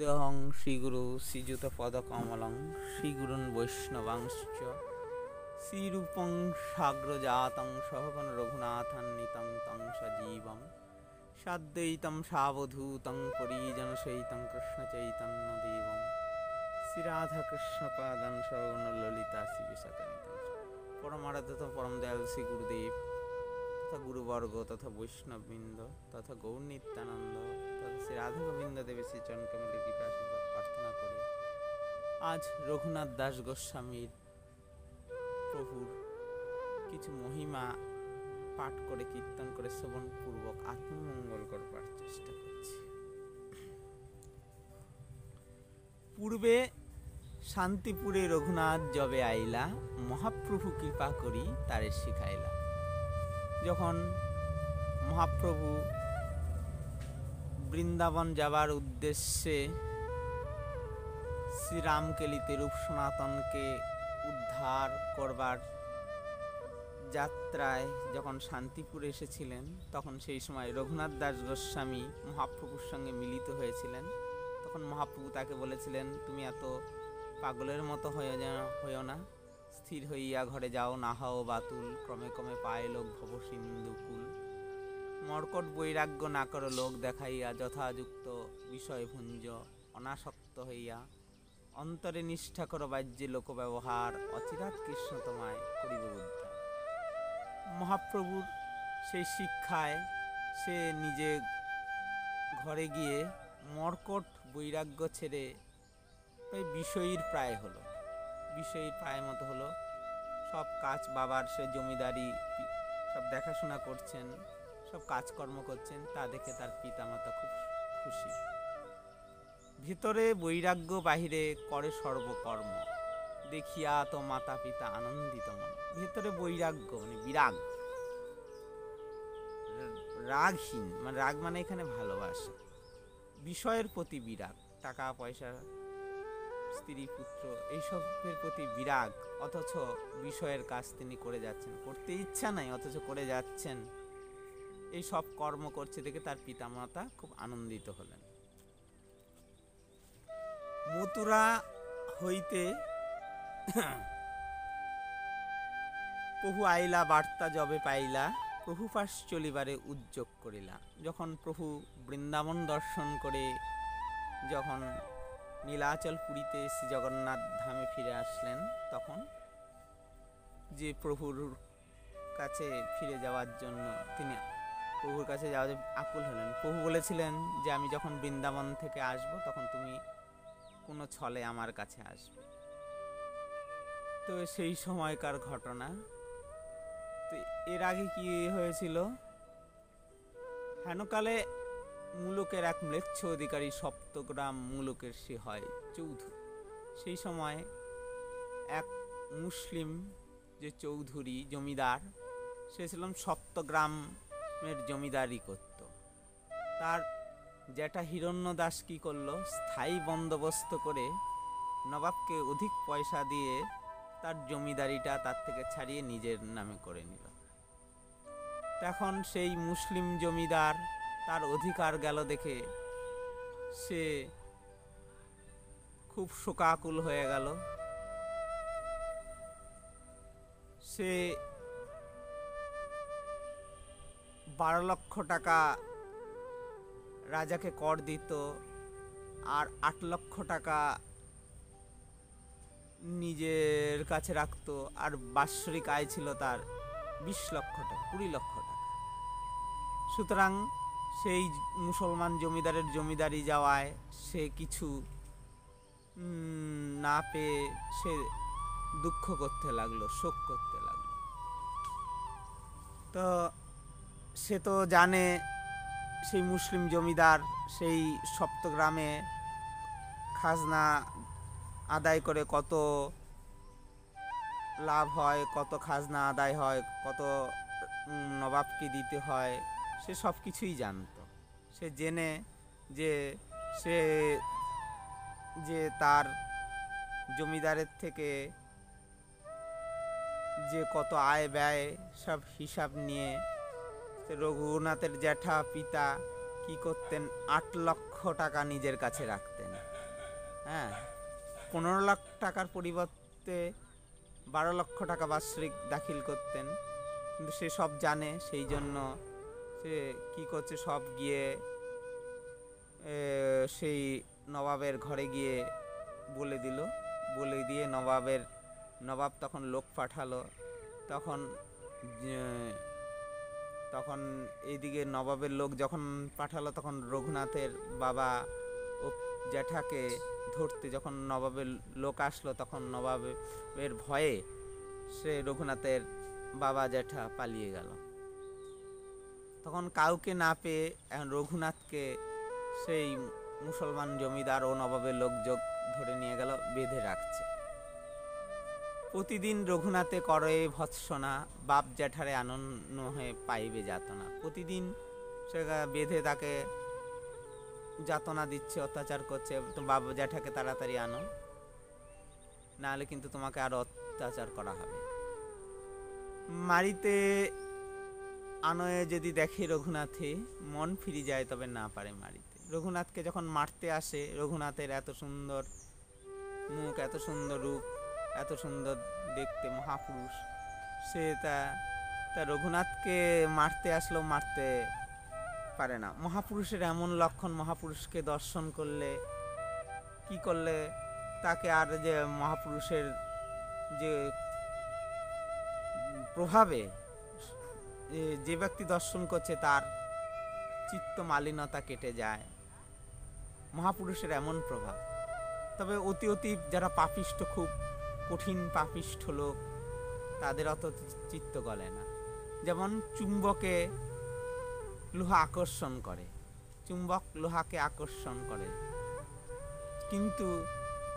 দেহং শ্রীগুরু শ্রীযুতপদকমলং শ্রীগুরুন বৈষ্ণবাংশ্চ শ্রীরূপং সাগ্রজাতং সহগণ রঘুনাথান্বিতং তং সজীবং সাদ্বৈতং সাবধূতং পরিজনসহিতং কৃষ্ণচৈতন্যদেবং শ্রীরাধাকৃষ্ণপাদান সহগণ ললিতা শ্রীবিশাখান্বিতং পরমারাধ্যত পরম দয়াল শ্রী গুরুদেব তথা গুরুবর্গ তথা বৈষ্ণববৃন্দ তথা গৌর নিত্যানন্দ তথা শ্রী রাধা গোবিন্দ দেবের শ্রী চরণ কমলে কৃপা আশীর্বাদ প্রার্থনা করে আজ রঘুনাথ দাস গোস্বামীর প্রভুর কিছু মহিমা পাঠ করে কীর্তন করে শ্রবণপূর্বক আত্মমঙ্গল করবার চেষ্টা করছি। পূর্বে শান্তিপুরে রঘুনাথ যবে আইলা, মহাপ্রভু কৃপা করি তারে শিখাইলা। যখন মহাপ্রভু বৃন্দাবন যাবার উদ্দেশ্যে শ্রীরামকেলিতে রূপ সনাতনকে উদ্ধার করবার যাত্রায় যখন শান্তিপুরে এসেছিলেন, তখন সেই সময় রঘুনাথ দাস গোস্বামী মহাপ্রভুর সঙ্গে মিলিত হয়েছিলেন। তখন মহাপ্রভু তাকে বলেছিলেন, তুমি এত পাগলের মতো হইও না, স্থির হইয়া ঘরে যাও, না হও বাতুল, ক্রমে ক্রমে পায় লোক ভব সিন্ধুকুল। মর্কট বৈরাগ্য না করো লোক দেখাইয়া, যথাযুক্ত বিষয় ভুঞ্জ, অনাসক্ত হইয়া অন্তরে নিষ্ঠা করো বাহ্যে লোক ব্যবহার, অচিরাৎ কৃষ্ণ তোমায় করিব উদ্ধার। মহাপ্রভুর সেই শিক্ষায় সে নিজে ঘরে গিয়ে মর্কট বৈরাগ্য ছেড়ে বিষয়ীর প্রায় হলো, বিষয়ীর প্রায় মতো হলো। সব কাজ, বাবার সে জমিদারি সব দেখাশোনা করছেন, সব কাজকর্ম করছেন, তা দেখে তার পিতামাতা খুব খুশি। ভিতরে বৈরাগ্য, বাহিরে করে সর্বকর্ম, দেখিয়া তো মাতা পিতা আনন্দিত মন। ভিতরে বৈরাগ্য মানে বিরাগ, রাগহীন, মানে রাগ মানে এখানে ভালোবাসা, বিষয়ের প্রতি বিরাগ, টাকা পয়সা স্ত্রী পুত্র এইসবের প্রতি বিরাগ, অথচ বিষয়ের কাজ তিনি করে যাচ্ছেন, করতে ইচ্ছা নাই অথচ করে যাচ্ছেন। এই সব কর্ম করছে দেখে তার পিতামাতা খুব আনন্দিত হলেন। মথুরা হইতে প্রভু আইলা, বার্তা যবে পাইলা, প্রভু পাশ চলিবারে উদ্যোগ করিলা। যখন প্রভু বৃন্দাবন দর্শন করে যখন নীলাচল পুরীতে শ্রী জগন্নাথ ধামে ফিরে আসলেন, তখন যে প্রভুর কাছে ফিরে যাওয়ার জন্য তিনি প্রভুর কাছে যাওয়া আকুল হলেন। প্রভু বলেছিলেন যে আমি যখন বৃন্দাবন থেকে আসব তখন তুমি কোনো ছলে আমার কাছে আসবে। তো সেই সময়কার ঘটনা। তো এর আগে কি হয়েছিল, হেনকালে মুলুকের এক ম্লেচ্ছ অধিকারী সপ্তগ্রাম মুলুকের সে হয় চৌধুরী। সেই সময় এক মুসলিম যে চৌধুরী জমিদার, সে ছিলাম সপ্তগ্রামের জমিদারি করত। তার জ্যাঠা হিরণ্যদাস কি করলো, স্থায়ী বন্দোবস্ত করে নবাবকে অধিক পয়সা দিয়ে তার জমিদারিটা তার থেকে ছাড়িয়ে নিজের নামে করে নিল। তখন সেই মুসলিম জমিদার তার অধিকার গেল দেখে সে খুব শোকাকুল হয়ে গেল। সে 12 লক্ষ টাকা রাজাকে কর দিত, আর 8 লক্ষ টাকা নিজের কাছে রাখতো, আর বাৎসরিক আয় ছিল তার 20 লক্ষ টাকা, 20 লক্ষ টাকা। সুতরাং সেই মুসলমান জমিদারের জমিদারি যাওয়ায় সে কিছু না পেয়ে সে দুঃখ করতে লাগলো, শোক করতে লাগলো। তো সে তো জানে সেই মুসলিম জমিদার সেই সপ্তগ্রামে খাজনা আদায় করে কত লাভ হয়, কত খাজনা আদায় হয়, কত নবাবকে দিতে হয়, সে সব কিছুই জানতো। সে জেনে সে তার জমিদারের থেকে যে কত আয় ব্যয় সব হিসাব নিয়ে রঘুনাথের জ্যাঠা পিতা কি করতেন, 8 লক্ষ টাকা নিজের কাছে রাখতেন। হ্যাঁ, 15 লাখ টাকার পরিবর্তে 12 লক্ষ টাকা বাৎসরিক দাখিল করতেন। কিন্তু সে সব জানে, সেই জন্য সে কি করছে, সব গিয়ে সেই নবাবের ঘরে গিয়ে বলে দিল। বলে দিয়ে নবাব তখন লোক পাঠালো। তখন তখন এইদিকে নবাবের লোক যখন পাঠালো, তখন রঘুনাথের বাবা ও জ্যাঠাকে ধরতে যখন নবাবের লোক আসলো, তখন নবাবের ভয়ে সে রঘুনাথের বাবা জ্যাঠা পালিয়ে গেল। তখন কাউকে না পেয়ে এখন রঘুনাথকে সেই মুসলমান জমিদার ও নবাবের লোকযোগ ধরে নিয়ে গেল, বেঁধে রাখছে। প্রতিদিন রঘুনাথে করে ভৎসনা, বাপ জ্যাঠারে আনন্দ হয়ে পাইবে যাতনা। প্রতিদিন সে বেঁধে তাকে যাতনা দিচ্ছে, অত্যাচার করছে। তো বাপ জ্যাঠাকে তাড়াতাড়ি আনো, নাহলে কিন্তু তোমাকে আরো অত্যাচার করা হবে। মারিতে আনয়ে যদি দেখে রঘুনাথে, মন ফিরে যায় তবে না পারে মারিতে। রঘুনাথকে যখন মারতে আসে, রঘুনাথের এত সুন্দর মুখ, এত সুন্দর রূপ, এত সুন্দর দেখতে মহাপুরুষ, সে তা রঘুনাথকে মারতে আসলেও মারতে পারে না। মহাপুরুষের এমন লক্ষণ, মহাপুরুষকে দর্শন করলে কি করলে তাকে আর যে মহাপুরুষের যে প্রভাবে যে ব্যক্তি দর্শন করছে তার চিত্ত মালিনতা কেটে যায়। মহাপুরুষের এমন প্রভাব। তবে অতি যারা পাপিষ্ঠ, খুব কঠিন পাপিষ্ঠ লোক, তাদের অত চিত্ত গলে না। যেমন চুম্বকে লোহা আকর্ষণ করে, চুম্বক লোহাকে আকর্ষণ করে, কিন্তু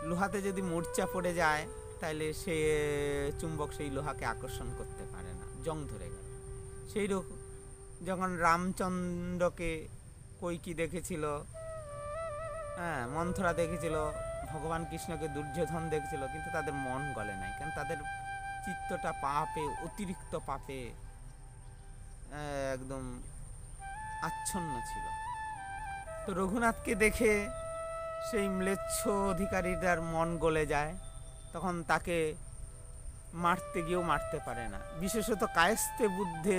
লোহাতে যদি মূর্ছা পড়ে যায় তাহলে সে চুম্বক সেই লোহাকে আকর্ষণ করতে পারে না, জং ধরে গেল। সেই রকম যখন রামচন্দ্রকে কৈকি দেখেছিল, হ্যাঁ, মন্থরা দেখেছিল, ভগবান কৃষ্ণকে দুর্যোধন দেখেছিল, কিন্তু তাদের মন গলে নাই, কারণ তাদের চিত্তটা পাপে, অতিরিক্ত পাপে একদম আচ্ছন্ন ছিল। তো রঘুনাথকে দেখে সেই ম্লেচ্ছ অধিকারীদের মন গলে যায়, তখন তাকে মারতে গিয়েও মারতে পারে না। বিশেষত কায়স্থে বুদ্ধে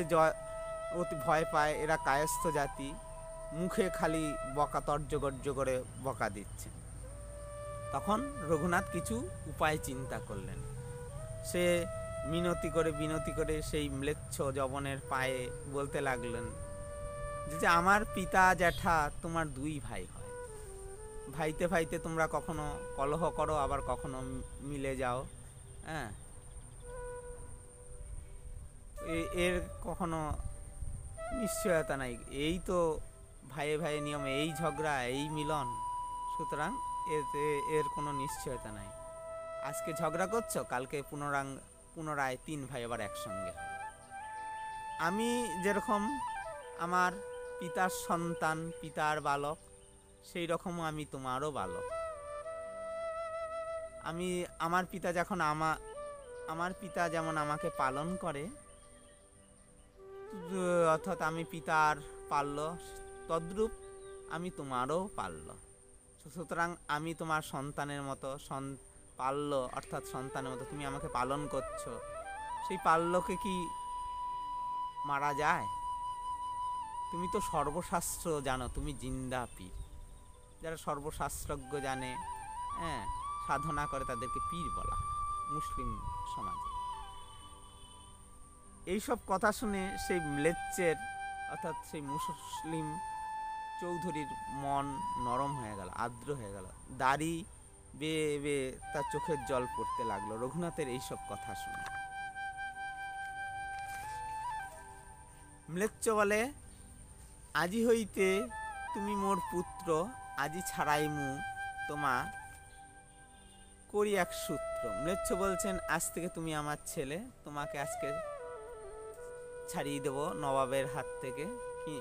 অতি ভয় পায়, এরা কায়স্থ জাতি, মুখে খালি বকা তর্জগর্জ করে বকা দিচ্ছে। তখন রঘুনাথ কিছু উপায় চিন্তা করলেন। সে মিনতি করে সেই ম্লেচ্ছ যবনের পায়ে বলতে লাগলেন যে আমার পিতা জ্যাঠা তোমার দুই ভাই হয়, ভাইতে ভাইতে তোমরা কখনো কলহ করো, আবার কখনো মিলে যাও, হ্যাঁ, এর কখনো নিশ্চয়তা নাই। এই তো ভাইয়ে ভাইয়ে নিয়ম, এই ঝগড়া, এই মিলন, সুতরাং এর কোনো নিশ্চয়তা নাই। আজকে ঝগড়া করছো, কালকে পুনরায় তিন ভাই আবার একসঙ্গে হবে। আমি যেরকম আমার পিতার সন্তান, পিতার বালক, সেই রকম আমি তোমারও বালক। আমার পিতা যখন আমার পিতা যেমন আমাকে পালন করে, অর্থাৎ আমি পিতার পাল্য, তদ্রূপ আমি তোমারও পাল্য। সুতরাং আমি তোমার সন্তানের মতো, পাল্য অর্থাৎ সন্তানের মতো তুমি আমাকে পালন করছো। সেই পাল্যকে কি মারা যায়? তুমি তো সর্বশাস্ত্র জানো, তুমি জিন্দা পীর। যারা সর্বশাস্ত্রজ্ঞ জানে, হ্যাঁ, সাধনা করে, তাদেরকে পীর বলা হয় মুসলিম সমাজে। এইসব কথা শুনে সেই ম্লেচ্ছের অর্থাৎ সেই মুসলিম চৌধুরীর মন নরম হয়ে গেল, আর্দ্র হয়ে গেল, দাড়ি বেয়ে বেয়ে তার চোখের জল পড়তে লাগলো রঘুনাথের এইসব কথা শুনে। ম্লেচ্ছ বলে, আজি হইতে তুমি মোর পুত্র, আজি ছাড়াইমু তোমা করি এক সূত্র। ম্লেচ্ছ বলছেন, আজ থেকে তুমি আমার ছেলে, তোমাকে আজকে ছাড়িয়ে দেব নবাবের হাত থেকে। কি,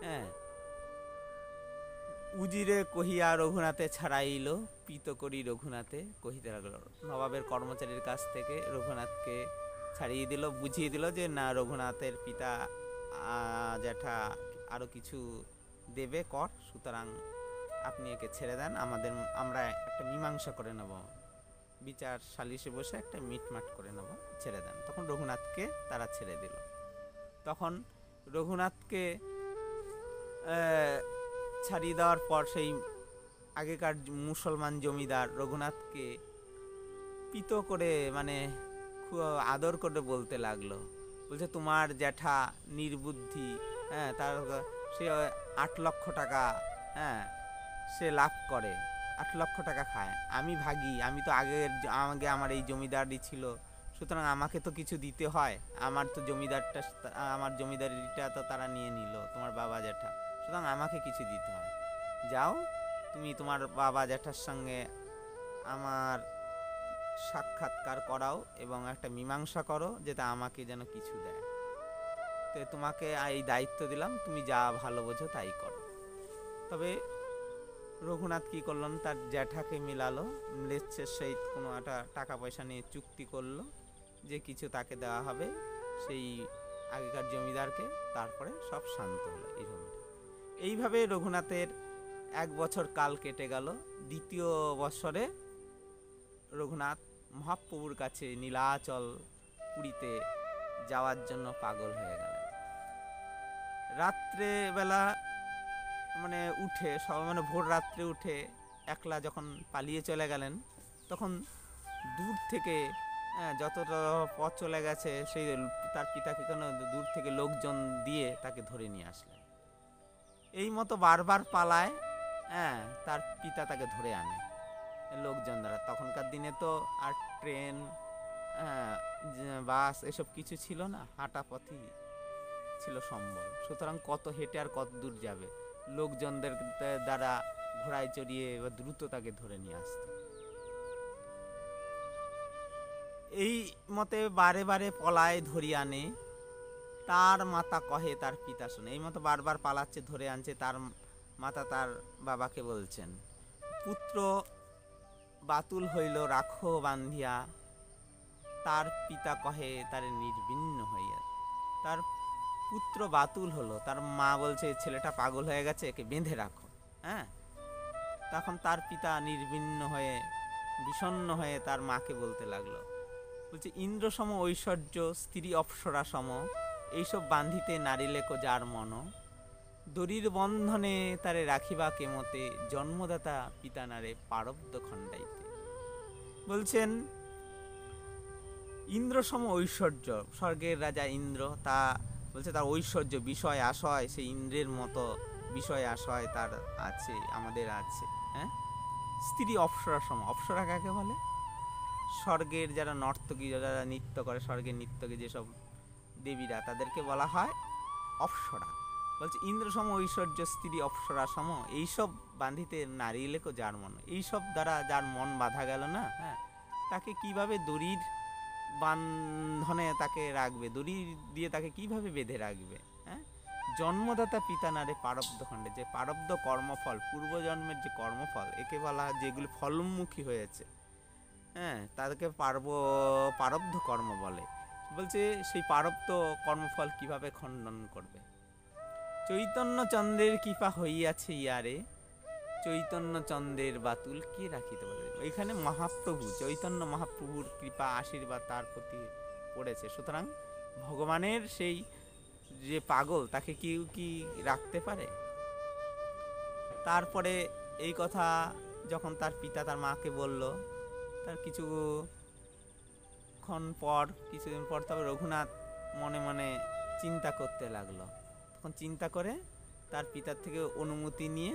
হ্যাঁ, উজিরে কহিয়া রঘুনাথে ছাড়াইল, পিত করি রঘুনাথে কহিতে লাগলো। নবাবের কর্মচারীর কাছ থেকে রঘুনাথকে ছাড়িয়ে দিল, বুঝিয়ে দিল যে না, রঘুনাথের পিতা জ্যাঠা আরো কিছু দেবে কর, সুতরাং আপনি একে ছেড়ে দেন, আমরা একটা মীমাংসা করে নেব, বিচার সালিশে বসে একটা মিটমাট করে নেব, ছেড়ে দেন। তখন রঘুনাথকে তারা ছেড়ে দিল। তখন রঘুনাথকে ছাড়িয়ে দেওয়ার পর সেই আগেকার মুসলমান জমিদার রঘুনাথকে পিত করে, মানে খুব আদর করে বলতে লাগলো, বলছে তোমার জ্যাঠা নির্বুদ্ধি, হ্যাঁ, তার সে 8 লক্ষ টাকা, হ্যাঁ, সে লাভ করে, 8 লক্ষ টাকা খায়, আমি ভাগি, আমি তো আগে আমার এই জমিদারি ছিল, সুতরাং আমাকে তো কিছু দিতে হয়, আমার জমিদারিটা তো তারা নিয়ে নিল তোমার বাবা জ্যাঠা, সুতরাং আমাকে কিছু দিতে হয়। যাও তুমি তোমার বাবা জ্যাঠার সঙ্গে আমার সাক্ষাৎকার করাও এবং একটা মীমাংসা করো যেটা আমাকে যেন কিছু দেয়। তো তোমাকে এই দায়িত্ব দিলাম, তুমি যা ভালো বোঝো তাই করো। তবে রঘুনাথ কি করলেন, তার জ্যাঠাকে মিলালো, ম্লেচ্ছের সহিত কোনো একটা টাকা পয়সা নিয়ে চুক্তি করলো যে কিছু তাকে দেওয়া হবে সেই আগেকার জমিদারকে, তারপরে সব শান্ত হলো। এইভাবে রঘুনাথের 1 বছর কাল কেটে গেল। দ্বিতীয় বছরে রঘুনাথ মহাপ্রভুর কাছে নীলাচল পুরীতে যাওয়ার জন্য পাগল হয়ে গেলেন। রাত্রেবেলা মানে উঠে মানে ভোর রাত্রে উঠে একলা যখন পালিয়ে চলে গেলেন, তখন দূর থেকে যতটা পথ চলে গেছে সেই তার পিতাকে কোনো দূর থেকে লোকজন দিয়ে তাকে ধরে নিয়ে আসলেন। এই মতো বারবার পালায়, তার পিতা তাকে ধরে আনে লোকজন দ্বারা। তখনকার দিনে তো আর ট্রেন, বাস এসব কিছু ছিল না, হাঁটা পথই ছিল সম্বল, সুতরাং কত হেঁটে আর কত দূর যাবে, লোকজনদের দ্বারা ঘোড়ায় চড়িয়ে বা দ্রুত তাকে ধরে নিয়ে আসত। এই মতে বারে বারে পলায়, ধরিয়ে আনে, তার মাতা কহে তার পিতা শোনে। এই মতো বারবার পালাচ্ছে, ধরে আনছে, তার মাতা তার বাবাকে বলছেন, পুত্র বাতুল হইল রাখো বান্ধিয়া, তার পিতা কহে তার নির্বিন্ন হইয়া। তার পুত্র বাতুল হলো, তার মা বলছে ছেলেটা পাগল হয়ে গেছে, একে বেঁধে রাখো। তখন তার পিতা নির্বিন্ন হয়ে, বিষণ্ণ হয়ে তার মাকে বলতে লাগলো, বলছে ইন্দ্রসম ঐশ্বর্য স্ত্রী অপ্সরা সম, এইসব বান্ধিতে নারী লেখো যার মন, দড়ির বন্ধনে তারে রাখিবা কেমতে, জন্মদাতা পিতা নারে পারব্ধ খণ্ডাইতে। বলছেন ইন্দ্রসম ঐশ্বর্য, স্বর্গের রাজা ইন্দ্র, তা বলছে তার ঐশ্বর্য, বিষয় আশয় সেই ইন্দ্রের মতো বিষয় আশয় তার আছে, আমাদের আছে। স্ত্রী অপ্সরা সম, অপ্সরা কাকে বলে? স্বর্গের যারা নর্তকী, যারা নৃত্য করে, স্বর্গের নৃত্যকে যেসব দেবীরা, তাদেরকে বলা হয় অপ্সরা। বলছে ইন্দ্রসম ঐশ্বর্য স্ত্রী অপ্সরা সম, এইসব বান্ধিতে নারী লেখো যার মন। এইসব দ্বারা যার মন বাঁধা গেল না, তাকে কিভাবে দড়ির বান্ধনে তাকে রাখবে, দড়ি দিয়ে তাকে কিভাবে বেঁধে রাখবে? জন্মদাতা পিতা নারে পারব্ধ খণ্ডে, যে পারব্ধ কর্মফল, পূর্বজন্মের যে কর্মফল, একে বলা হয় যেগুলি ফলমুখী হয়েছে, তাদেরকে পারব্ধ কর্ম বলে। বলছে সেই পারব্ধ কর্মফল কিভাবে খণ্ডন করবে? চৈতন্য চন্দ্রের কৃপা হইয়াছে ইয়ারে, চৈতন্য চন্দ্রের বাতুল কে রাখিতে পারে। এখানে মহাপ্রভু, চৈতন্য মহাপ্রভুর কৃপা আশীর্বাদ তার প্রতি পড়েছে, সুতরাং ভগবানের সেই যে পাগল, তাকে কেউ কি রাখতে পারে? তারপরে এই কথা যখন তার পিতা তার মাকে বলল, তার কিছুদিন পর তবে রঘুনাথ মনে মনে চিন্তা করতে লাগলো। তখন চিন্তা করে তার পিতার থেকে অনুমতি নিয়ে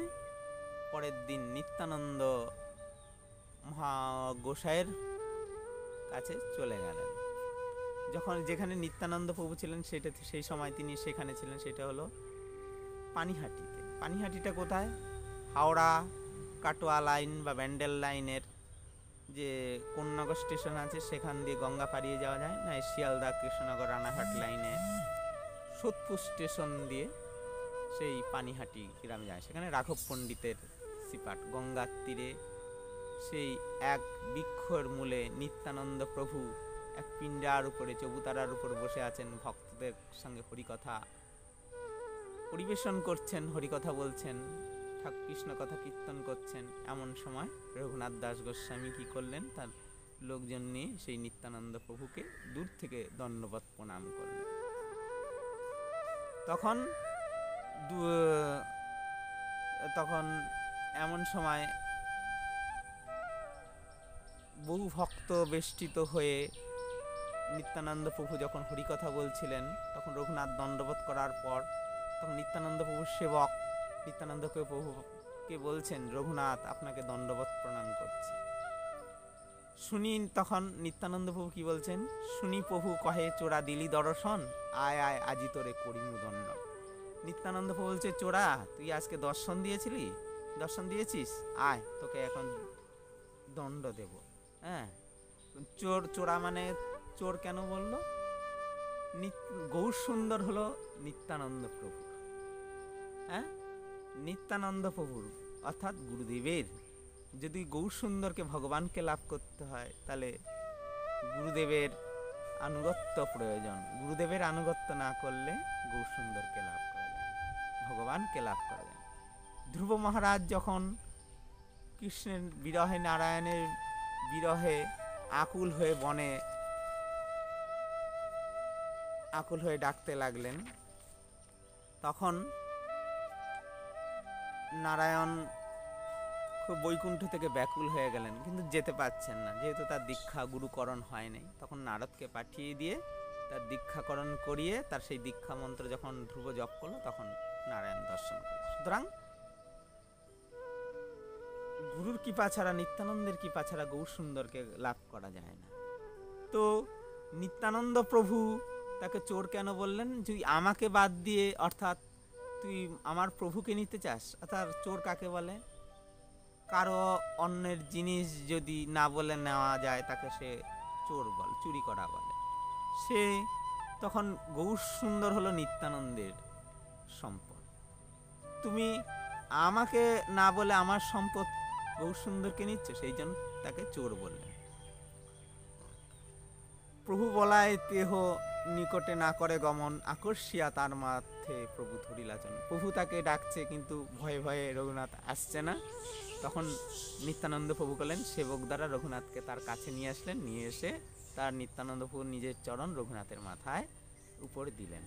পরের দিন নিত্যানন্দ গোসাইয়ের কাছে চলে গেলেন। যেখানে নিত্যানন্দ প্রভু ছিলেন সেই সময় তিনি সেখানে ছিলেন, সেটা হলো পানিহাটিতে। পানিহাটিটা কোথায়? হাওড়া কাটোয়া লাইন বা ব্যান্ডেল লাইনের যে কোন্নগর স্টেশন আছে, সেখান দিয়ে গঙ্গা পাড়িয়ে যাওয়া যায় না, শিয়ালদা কৃষ্ণনগর রানাঘাট লাইনে সোদপুর স্টেশন দিয়ে সেই পানিহাটি গ্রামে যায়। সেখানে রাঘব পণ্ডিতের সিপাট, গঙ্গার তীরে সেই এক বৃক্ষর মূলে নিত্যানন্দ প্রভু এক পিণ্ডার উপরে, চবুতারার উপর বসে আছেন, ভক্তদের সঙ্গে হরিকথা পরিবেশন করছেন, হরিকথা বলছেন, কৃষ্ণ কথা কীর্তন করছেন। এমন সময় রঘুনাথ দাস গোস্বামী কি করলেন, তার লোকজন নিয়ে সেই নিত্যানন্দ প্রভুকে দূর থেকে দণ্ডবত প্রণাম করলেন। তখন এমন সময় বহু ভক্ত বেষ্টিত হয়ে নিত্যানন্দ প্রভু যখন হরিকথা বলছিলেন, তখন রঘুনাথ দণ্ডবত করার পর তখন নিত্যানন্দ প্রভুর সেবক নিত্যানন্দকে প্রভুকে বলছেন, রঘুনাথ আপনাকে দণ্ডবত প্রণাম করছে। শুনি তখন নিত্যানন্দ প্রভু কি বলছেন, শুনি প্রভু কহে চোরা দিলি দর্শন, আয় আয় আজি তোরে করিমু দণ্ড। নিত্যানন্দ প্রভু বলছে, চোরা তুই আজকে দর্শন দিয়েছিস, আয় তোকে এখন দণ্ড দেব। হ্যাঁ, চোরা মানে চোর কেন বললো? গৌর সুন্দর হলো নিত্যানন্দ প্রভু। হ্যাঁ, নিত্যানন্দ প্রভুর অর্থাৎ গুরুদেবের, যদি গৌর সুন্দরকে ভগবানকে লাভ করতে হয় তাহলে গুরুদেবের আনুগত্য প্রয়োজন। গুরুদেবের আনুগত্য না করলে গৌর সুন্দরকে লাভ করা যায়, ভগবানকে লাভ করা যায়। ধ্রুব মহারাজ যখন কৃষ্ণের বিরহে, নারায়ণের বিরহে আকুল হয়ে বনে আকুল হয়ে ডাকতে লাগলেন, তখন নারায়ণ খুব বৈকুণ্ঠ থেকে ব্যাকুল হয়ে গেলেন, কিন্তু যেতে পারছেন না, যেহেতু তার দীক্ষা গুরুকরণ হয় নাই। তখন নারদকে পাঠিয়ে দিয়ে তার দীক্ষাকরণ করিয়ে তার সেই দীক্ষা মন্ত্র যখন ধ্রুব জপ করলো, তখন নারায়ণ দর্শন করল। সুতরাং গুরুর কৃপা ছাড়া, নিত্যানন্দের কৃপা ছাড়া গৌর সুন্দরকে লাভ করা যায় না। তো নিত্যানন্দ প্রভু তাকে চোর কেন বললেন? তুই আমাকে বাদ দিয়ে, অর্থাৎ তুই আমার প্রভুকে নিতে চাস। অর্থাৎ চোর কাকে বলে? কারো অন্যের জিনিস যদি না বলে নেওয়া যায় তাকে সে চোর বলে, চুরি করা বলে। সে তখন গৌর সুন্দর হলো নিত্যানন্দের সম্পদ। তুমি আমাকে না বলে আমার সম্পদ গৌর সুন্দরকে নিচ্ছ, সেই জন্য তাকে চোর বললেন। প্রভু বলায় দেহ নিকটে না করে গমন, আকর্ষিয়া তার মাথে প্রভু ধরিলাচন। প্রভু তাকে ডাকছে, কিন্তু ভয়ে ভয়ে রঘুনাথ আসছে না। তখন নিত্যানন্দ প্রভু করলেন, সেবক দ্বারা রঘুনাথকে তার কাছে নিয়ে আসলেন। নিয়ে এসে তার নিত্যানন্দ প্রভু নিজের চরণ রঘুনাথের মাথায় উপর দিলেন।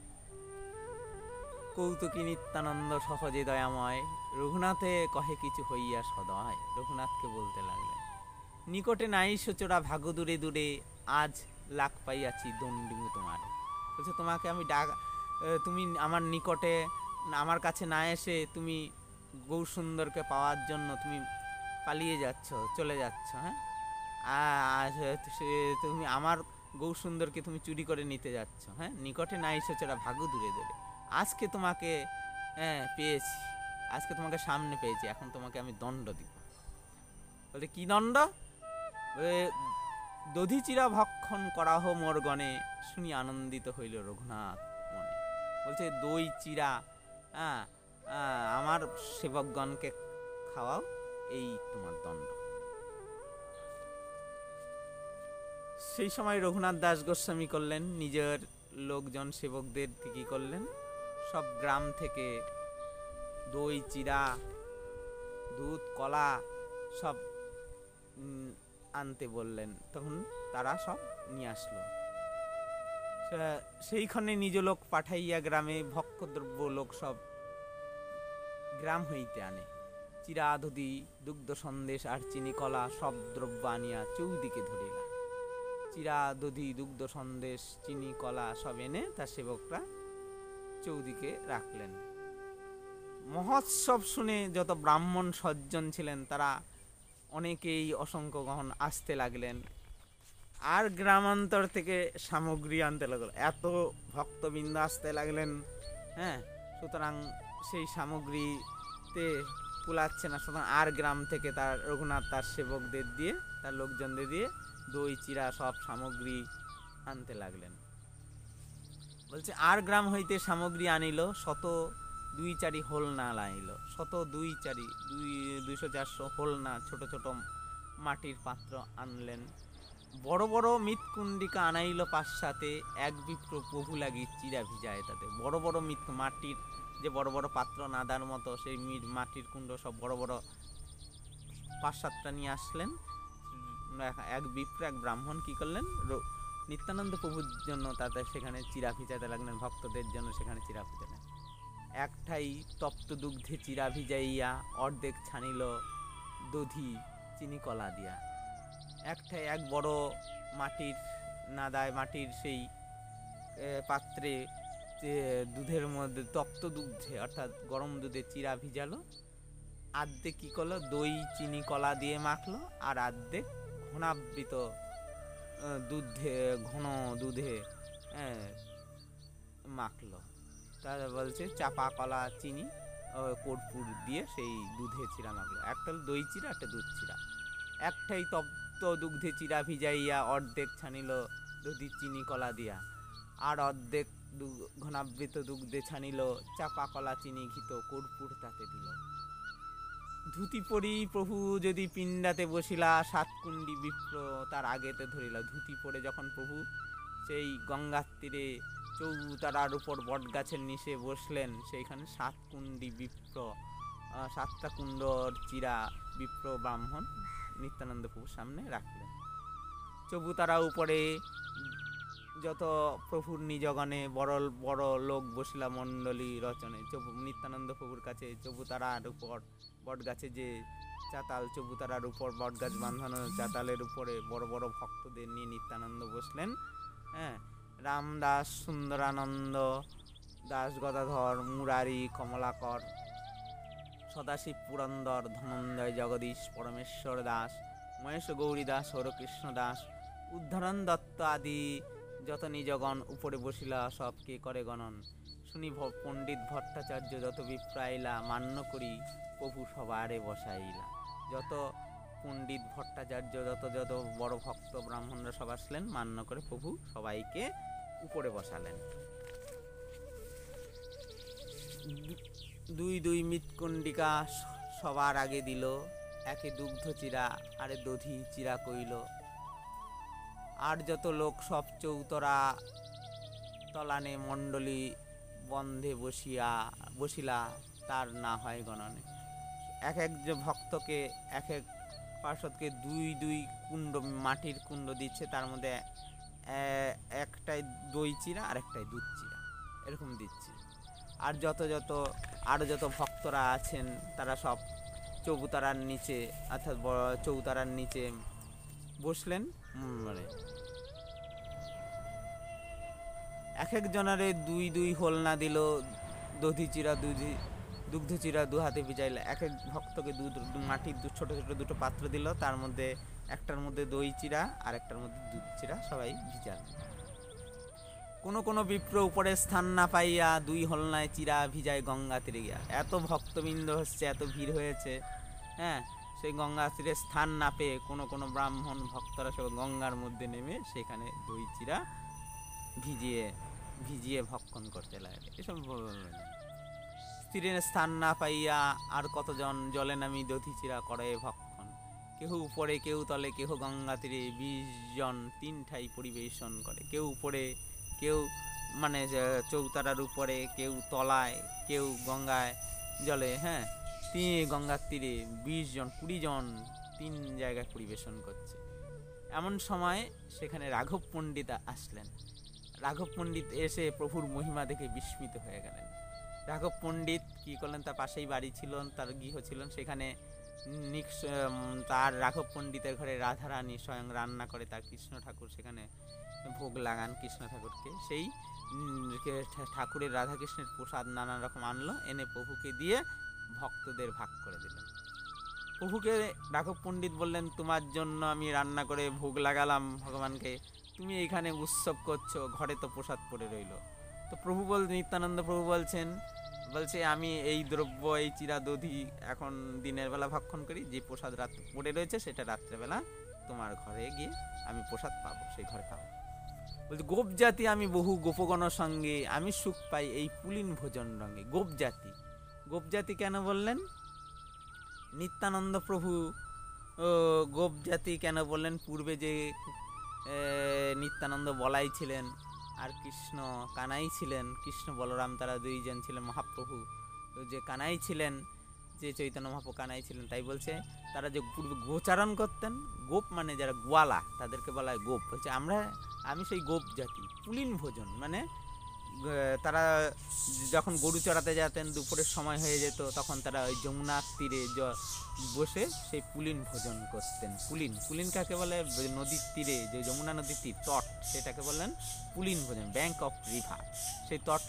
কৌতুকী নিত্যানন্দ সহজে দয়াময়, রঘুনাথে কহে কিছু হইয়া সদয়। রঘুনাথকে বলতে লাগলেন, নিকটে নাই সোচরা ভাগ দূরে দূরে, আজ লাখ পাইয়াছি দণ্ডিমু তোমার। বলছে, তোমাকে আমি তুমি আমার নিকটে, আমার কাছে না এসে তুমি গৌর সুন্দরকে পাওয়ার জন্য তুমি পালিয়ে যাচ্ছ, চলে যাচ্ছ। হ্যাঁ, তুমি আমার গৌর সুন্দরকে তুমি চুরি করে নিতে যাচ্ছ। হ্যাঁ, নিকটে না এসেছোরা ভাগ্য দূরে দূরে, আজকে তোমাকে পেয়েছি, আজকে তোমাকে সামনে পেয়েছি, এখন তোমাকে আমি দণ্ড দিব। বলতে, কি দণ্ড? দধিচিরা ভক্ষণ করাহ মোর গণে, শুনি আনন্দিত হইল রঘুনাথ মনে। বলছে, দই চিরা আমার সেবকগণকে খাওয়াও, এই তোমার দণ্ড। সেই সময় রঘুনাথ দাস গোস্বামী করলেন, নিজের লোকজন সেবকদের কি করলেন, সব গ্রাম থেকে দই চিরা, দুধ, কলা সব আনতে বললেন। তখন তারা সব নিয়ে আসলো। সেইখানে নিজ লোক পাঠাইয়া গ্রামে ভক্ষদ্রব্য লোক সব গ্রাম হইতে আনে। চিরা, দধি, দুগ্ধ সন্দেশ আর চিনি, কলা সব দ্রব্য আনিয়া চৌদিকে ধরিলা। চিরা, দধি, দুগ্ধ সন্দেশ, চিনি, কলা সব এনে তার সেবকরা চৌদিকে রাখলেন। মহোৎসব শুনে যত ব্রাহ্মণ সজ্জন ছিলেন তারা অনেকেই অসংখ্য গহন আসতে লাগলেন, আর গ্রামান্তর থেকে সামগ্রী আনতে লাগলো। এত ভক্তবৃন্দ আসতে লাগলেন। হ্যাঁ, সুতরাং সেই সামগ্রীতে কুলাচ্ছে না, সুতরাং আর গ্রাম থেকে তার রঘুনাথ তার সেবকদের দিয়ে, তার লোকজনদের দিয়ে দই চিরা সব সামগ্রী আনতে লাগলেন। বলছে, আর গ্রাম হইতে সামগ্রী আনিল, শত দুই চারি হোলনা লাইল। শত দুই চারি 200-400 হোলনা ছোট ছোট মাটির পাত্র আনলেন। বড় বড় মৃৎকুণ্ডিকা আনাইল 5-7, এক বিপ্র প্রভু লাগি চিরা ভিজায় তাতে। বড় বড় মাটির যে বড় বড় পাত্র নাদার মতো সেই মাটির কুণ্ড সব বড় বড় 5-7টা নিয়ে আসলেন। এক বিপ্র এক ব্রাহ্মণ কি করলেন, নিত্যানন্দ প্রভুর জন্য তাদের সেখানে চিরা ভিজাতে লাগলেন, ভক্তদের জন্য সেখানে চিরা ভিজালেন। একটাই তপ্ত দুগ্ধে চিরা ভিজাইয়া অর্ধেক ছানিল দধি চিনি কলা দিয়া। একটাই এক বড় মাটির নাদায় মাটির সেই পাত্রে দুধের মধ্যে তপ্ত দুগ্ধে অর্থাৎ গরম দুধে চিরা ভিজালো, আর্ধেক কি করলো দই চিনি কলা দিয়ে মাখলো, আর আর্ধেক ঘনাবৃত ঘন দুধে মাখলো। তারা বলছে চাপা কলা চিনি কর্পূর দিয়ে সেই দুধে চিরা মাখলো। একটা দই চিরা একটা দুধ চিরা। একটাই তপ্ত দুগ্ধে চিরা ভিজাইয়া অর্ধেক ছানিল দধি চিনি কলা দিয়া, আর অর্ধেক ঘনাবৃত দুগ্ধে ছানিল চাপা কলা চিনি ঘিত কর্পূর তাতে দিল। ধুতি পরি প্রভু যদি পিণ্ডাতে বসিলা, সাতকুণ্ডী বিপ্র তার আগেতে ধরিলা। ধুতি পরে যখন প্রভু সেই গঙ্গার তীরে চৌতারার উপর বটগাছের নিচে বসলেন, সেইখানে সাতকুণ্ডী বিপ্র 7টা কুণ্ডর চিরা বিপ্র ব্রাহ্মণ নিত্যানন্দ প্রভুর সামনে রাখলেন। চৌতারা উপরে যত প্রভুর নিজগণে বড় বড় লোক বসিলা মণ্ডলী রচনে। নিত্যানন্দ প্রভুর কাছে চৌতারার উপর বটগাছে যে চাতাল, চৌতারার উপর বটগাছ বাঁধানো চাতালের উপরে বড় বড় ভক্তদের নিয়ে নিত্যানন্দ বসলেন। রামদাস, সুন্দরানন্দ দাস, গদাধর, মুরারি, কমলাকর, সদাশিব, পুরন্দর, ধনঞ্জয়, জগদীশ, পরমেশ্বর দাস, মহেশ গৌরী দাস, হরকৃষ্ণ দাস, উদ্ধরণ দত্ত আদি যত নিজগণ উপরে বসিলা, সবকে করে গণন। শুনি পণ্ডিত ভট্টাচার্য যত বিপ্রাইলা, মান্য করি প্রভু সবারে বসাইলা। যত পণ্ডিত ভট্টাচার্য যত যত বড় ভক্ত ব্রাহ্মণরা সব আসলেন, মান্য করে প্রভু সবাইকে উপরে বসালেন। দুই মৃৎকুণ্ডিকা সবার আগে দিল, একে দুগ্ধ চিরা আরে দধি চিরা কইল। আর যত লোক সব চৌতরা তলানে মণ্ডলী বন্ধে বসিলা, তার না হয় গণনে। এক এক যে ভক্তকে এক এক পার্শ্বদকে দুই কুণ্ড মাটির কুণ্ড দিচ্ছে, তার মধ্যে একটাই দই চিরা আর একটাই দুধ চিরা এরকম দিচ্ছে। আর আরো যত ভক্তরা আছেন তারা সব চৌতারার নিচে অর্থাৎ চৌতারার নিচে বসলেন। মানে এক এক জনারে দুই হোলনা দিল, দধি চিরা দুগ্ধ চিরা 2 হাতে ভিজাইলে। এক এক ভক্তকে মাটির ছোট ছোট 2টো পাত্র দিল, তার মধ্যে একটার মধ্যে দই চিরা আর একটার মধ্যে দুধ চিরা সবাই ভিজাল। কোনো বিপ্র উপরে স্থান না পাইয়া 2 হলনায় চিরা ভিজায় গঙ্গা তীরে গিয়া। এত ভক্তবৃন্দ হচ্ছে, এত ভিড় হয়েছে, সেই গঙ্গা তীরে স্থান না পেয়ে কোনো ব্রাহ্মণ ভক্তরা সব গঙ্গার মধ্যে নেমে সেখানে দই চিরা ভিজিয়ে ভক্ষণ করতে লাগে। এসব তীরে স্থান না পাইয়া আর কতজন জলে নামি দধি চিরা করে ভক্ষণ। কেহ উপরে কেউ তলে, কেহ গঙ্গা তীরে 20 জন 3 ঠাই পরিবেশন করে। কেউ উপরে, কেউ মানে চৌতারার উপরে, কেউ তলায়, কেউ গঙ্গায় জলে, গঙ্গার তীরে 20 জন 20 জন 3 জায়গায় পরিবেশন করছে। এমন সময় সেখানে রাঘব পণ্ডিত আসলেন। রাঘব পণ্ডিত এসে প্রভুর মহিমা দেখে বিস্মিত হয়ে গেলেন। রাঘব পণ্ডিত কি করলেন, তার পাশেই বাড়ি ছিল, তার গৃহ ছিলেন সেখানে। তার রাঘব পণ্ডিতের ঘরে রাধারানী স্বয়ং রান্না করে, তার কৃষ্ণ ঠাকুর সেখানে ভোগ লাগান কৃষ্ণ ঠাকুরকে। সেই ঠাকুরের রাধাকৃষ্ণের প্রসাদ নানা রকম আনলো, এনে প্রভুকে দিয়ে ভক্তদের ভাগ করে দিলেন। প্রভুকে রাঘব পণ্ডিত বললেন, তোমার জন্য আমি রান্না করে ভোগ লাগালাম ভগবানকে, তুমি এইখানে উৎসব করছো, ঘরে তো প্রসাদ পড়ে রইল। তো নিত্যানন্দ প্রভু বলছে আমি এই দ্রব্য, এই চিরা দধি এখন দিনের বেলা ভক্ষণ করি, যে প্রসাদ রাত পড়ে রয়েছে সেটা রাত্রেবেলা তোমার ঘরে গিয়ে আমি প্রসাদ পাবো, সেই ঘরে পাবো। বলছে গোপ জাতি আমি বহু গোপগণ সঙ্গে, আমি সুখ পাই এই পুলিন ভোজন রঙে। গোপ জাতি কেন বললেন নিত্যানন্দ প্রভু? গোপ জাতি কেন বললেন? পূর্বে যে নিত্যানন্দ বলাই ছিলেন, আর কৃষ্ণ কানাই ছিলেন, কৃষ্ণ বলরাম তারা দুইজন ছিলেন মহাপ্রভু। যে কানাই ছিলেন, যে চৈতন্য মহাপ্রভু কানাই ছিলেন, তাই বলছে তারা যে পূর্বে গোচারণ করতেন, গোপ মানে যারা গোয়ালা তাদেরকে বলা হয় গোপ। বলছে আমি সেই গোপ জাতি, পুলিন ভোজন মানে তারা যখন গরু চড়াতে যেতেন দুপুরের সময় হয়ে যেত, তখন তারা ওই যমুনার তীরে বসে সেই পুলিন ভোজন করতেন। পুলিন কাকে বলে? নদীর তীরে, যে যমুনা নদীর তীর তট, সেটাকে বললেন পুলিন ভোজন, ব্যাঙ্ক অফ রিভার, সেই তট,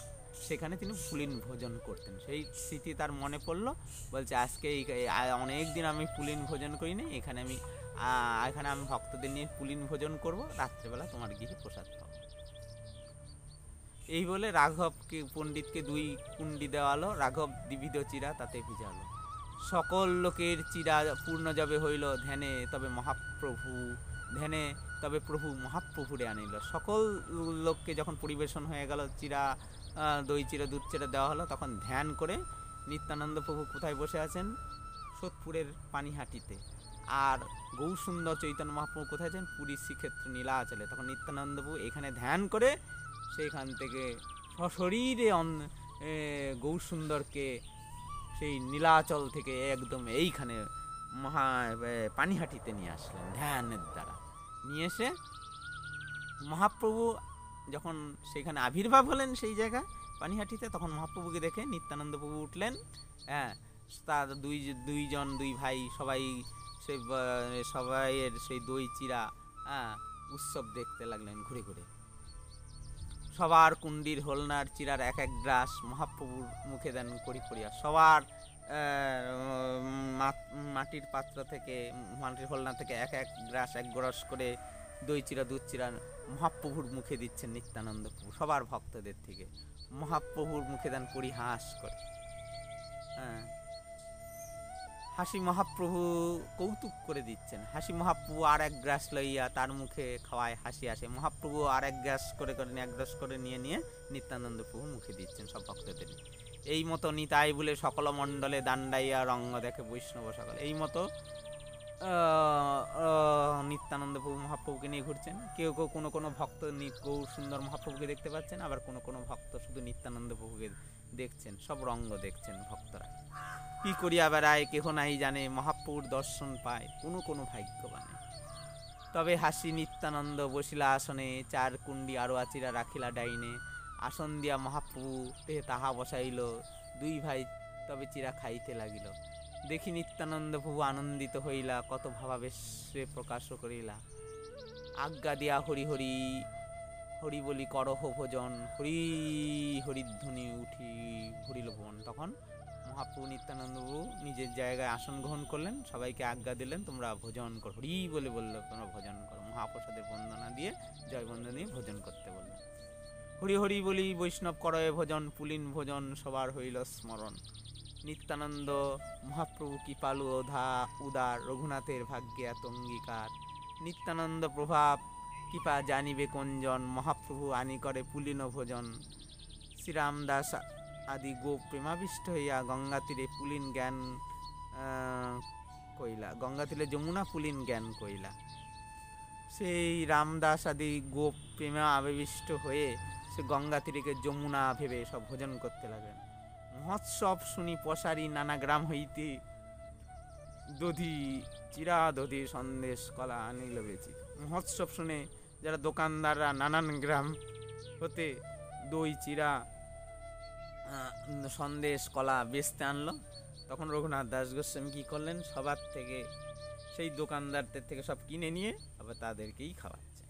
সেখানে তিনি পুলিন ভোজন করতেন। সেই স্মৃতি তার মনে পড়লো, বলছে আজকে অনেক দিন আমি পুলিন ভোজন করিনি, এখানে আমি ভক্তদের নিয়ে পুলিন ভোজন করব, রাত্রেবেলা তোমার গৃহে প্রসাদ পাবো। এই বলে রাঘবকে, পণ্ডিতকে 2 কুণ্ডি দেওয়ালো, রাঘব দ্বিবিধ চিরা তাতে ভিজালো। সকল লোকের চিরা পূর্ণ যাবে হইল ধ্যানে, তবে প্রভু মহাপ্রভুরে আনিল। সকল লোককে যখন পরিবেশন হয়ে গেল, চিরা, দই চিরা, দুধ চিরা দেওয়া হলো, তখন ধ্যান করে নিত্যানন্দ প্রভু কোথায় বসে আছেন? সোদপুরের পানিহাটিতে। আর গৌরসুন্দর চৈতন্য মহাপ্রভু কোথায় আছেন? পুরী শ্রীক্ষেত্র নীলাচলে। তখন নিত্যানন্দ প্রভু এখানে ধ্যান করে সেইখান থেকে সশরীরে গৌরসুন্দরকে সেই নীলাচল থেকে একদম এইখানে পানিহাটিতে নিয়ে আসলেন ধ্যানের দ্বারা। নিয়ে এসে মহাপ্রভু যখন সেখানে আবির্ভাব হলেন সেই জায়গায় পানিহাটিতে, তখন মহাপ্রভুকে দেখে নিত্যানন্দ প্রভু উঠলেন। হ্যাঁ, তার দুই ভাই সবাইয়ের সেই দই চিরা উৎসব দেখতে লাগলেন ঘুরে ঘুরে। সবার কুণ্ডির হোলনার চিরার এক এক গ্রাস মহাপ্রভুর মুখে দেন করিয়া। সবার মাটির পাত্র থেকে, মাটির হোলনা থেকে এক এক গ্রাস করে দই চিরা, দুধ চিরা মহাপ্রভুর মুখে দিচ্ছেন নিত্যানন্দ প্রভু। সবার ভক্তদের থেকে মহাপ্রভুর মুখে দেন পরিহাস করে। হাসি মহাপ্রভু কৌতুক করে দিচ্ছেন। হাসি মহাপ্রভু আর এক গ্রাস লইয়া তার মুখে খাওয়ায়, হাসি আসে। মহাপ্রভু আর এক গ্রাস করে নিয়ে নিত্যানন্দ প্রভু মুখে দিচ্ছেন সব ভক্তদের। এই মতো নিতাই বলে সকল মণ্ডলে দান্ডাইয়া রঙ্গ দেখে বৈষ্ণব সকল। এই মতো নিত্যানন্দ প্রভু মহাপ্রভুকে নিয়ে ঘুরছেন। কেউ কোনো ভক্ত গৌর সুন্দর মহাপ্রভুকে দেখতে পাচ্ছেন, আবার কোনো ভক্ত শুধু নিত্যানন্দ প্রভুকে দেখছেন। সব রঙ্গ দেখছেন ভক্তরা। কি করিয়া বেড়ায় কেহ নাই জানে, মহাপ্রভুর দর্শন পায় কোনো ভাগ্যবানে। তবে হাসি নিত্যানন্দ বসিলা আসনে, 4 কুণ্ডি আরো আচিরা রাখিলা ডাইনে। আসন দিয়া মহাপ্রভু তাহা বসাইল, 2 ভাই তবে চিরা খাইতে লাগিল। দেখি নিত্যানন্দ প্রভু আনন্দিত হইলা, কত ভাবাবেশে প্রকাশ করিলা। আজ্ঞা দিয়া হরি হরি হরি বলি করহ ভোজন, হরি হরিধ্বনি উঠি ভরিল ভুবন। তখন মহাপ্রভু নিত্যানন্দ প্রভু নিজের জায়গায় আসন গ্রহণ করলেন, সবাইকে আজ্ঞা দিলেন তোমরা ভোজন করো। হরি বলে বললো তোমরা ভোজন করো। মহাপ্রসাদের বন্দনা দিয়ে, জয় বন্দনা দিয়ে ভোজন করতে বললেন। হরি হরি বলি বৈষ্ণব করয়ে ভোজন, পুলিন ভোজন সবার হইল স্মরণ। নিত্যানন্দ মহাপ্রভু কৃপালু উদার, রঘুনাথের ভাগ্যে এত অঙ্গীকার। নিত্যানন্দ প্রভাব কৃপা জানিবে কোনজন, মহাপ্রভু আনি করে পুলিন ভোজন। শ্রীরামদাস আদি গোপ প্রেমাবিষ্ট হইয়া, গঙ্গা তীরে পুলিন জ্ঞান কইলা। গঙ্গা তীরে যমুনা পুলিন জ্ঞান কইলা। সেই রামদাস আদি গোপ প্রেমে আবিষ্ট হয়ে সে গঙ্গা তীরে যমুনা ভেবে সব ভোজন করতে লাগলেন। মহোৎসব শুনি পশারি নানা গ্রাম হইতে, দধি চিরা দধি সন্দেশ কলা আনিল বেচি। মহোৎসব শুনে যারা দোকানদাররা নানান গ্রাম হতে দই চিরা সন্দেশ কলা বেচতে আনলো। তখন রঘুনাথ দাস গোস্বামী কি করলেন? সবার থেকে, সেই দোকানদারদের থেকে সব কিনে নিয়ে আবার তাদেরকেই খাওয়াচ্ছে।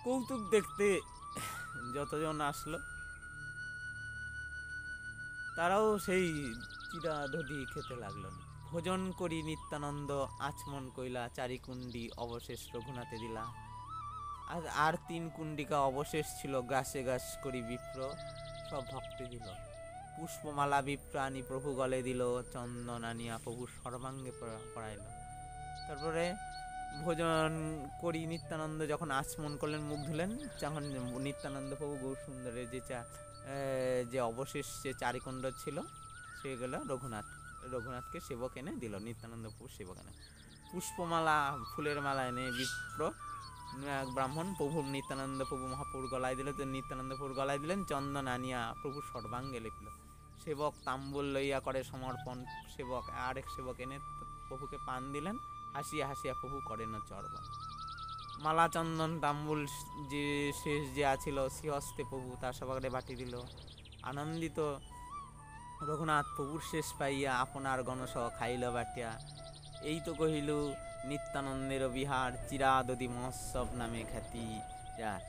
কৌতুক দেখতে যতজন আসলো তারাও সেই চিরা দধি খেতে লাগলো। ভোজন করি নিত্যানন্দ আচমন কইলা, 4 কুণ্ডি অবশেষ রঘুনাথে দিলা। আর 3 কুণ্ডিকা অবশেষ ছিল, গাছে গাছ করি বিপ্র সব ভক্তি দিল। পুষ্পমালা বিপ্র আনি প্রভু গলে দিল, চন্দন আনিয়া প্রভু সর্বাঙ্গে পড়াইল। তারপরে ভোজন করি নিত্যানন্দ যখন আচমন করলেন, মুখ ধুলেন, যখন নিত্যানন্দ প্রভু গৌর সুন্দরের যে অবশেষ যে 4 কুণ্ড ছিল সেগুলো রঘুনাথকে সেবক এনে দিল। নিত্যানন্দ প্রভু সেবক এনে পুষ্পমালা ফুলের মালা এনে বিপ্র এক ব্রাহ্মণ প্রভু নিত্যানন্দ প্রভু মহাপ্রভুর গলায় দিল, তো নিত্যানন্দ প্রভুর গলায় দিলেন, চন্দন আনিয়া প্রভু সর্বাঙ্গে লেপিল। সেবক তাম্বুল লইয়া করে সমর্পণ, সেবক আরেক সেবক এনে প্রভুকে পান দিলেন, হাসিয়া হাসিয়া প্রভু করেন চর্বণ। মালা চন্দন তাম্বুল যে শেষ যে আছিল শ্রীহস্তে প্রভু তার সবাকে বাটি দিল। আনন্দিত রঘুনাথ প্রভুর শেষ পাইয়া আপনার গণসহ খাইল বাটিয়া। এই তো কহিল নিত্যানন্দের বিহার, চিরাদদি মহোৎসব নামে খ্যাতি যার।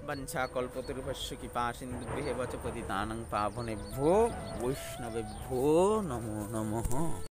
বঞ্ছা কল্পতরুভস্য কৃপা সিন্ধু গৃহে বচ পতিতানাং পাবনেভ্যো বৈষ্ণবেভ্যো নমো নমঃ।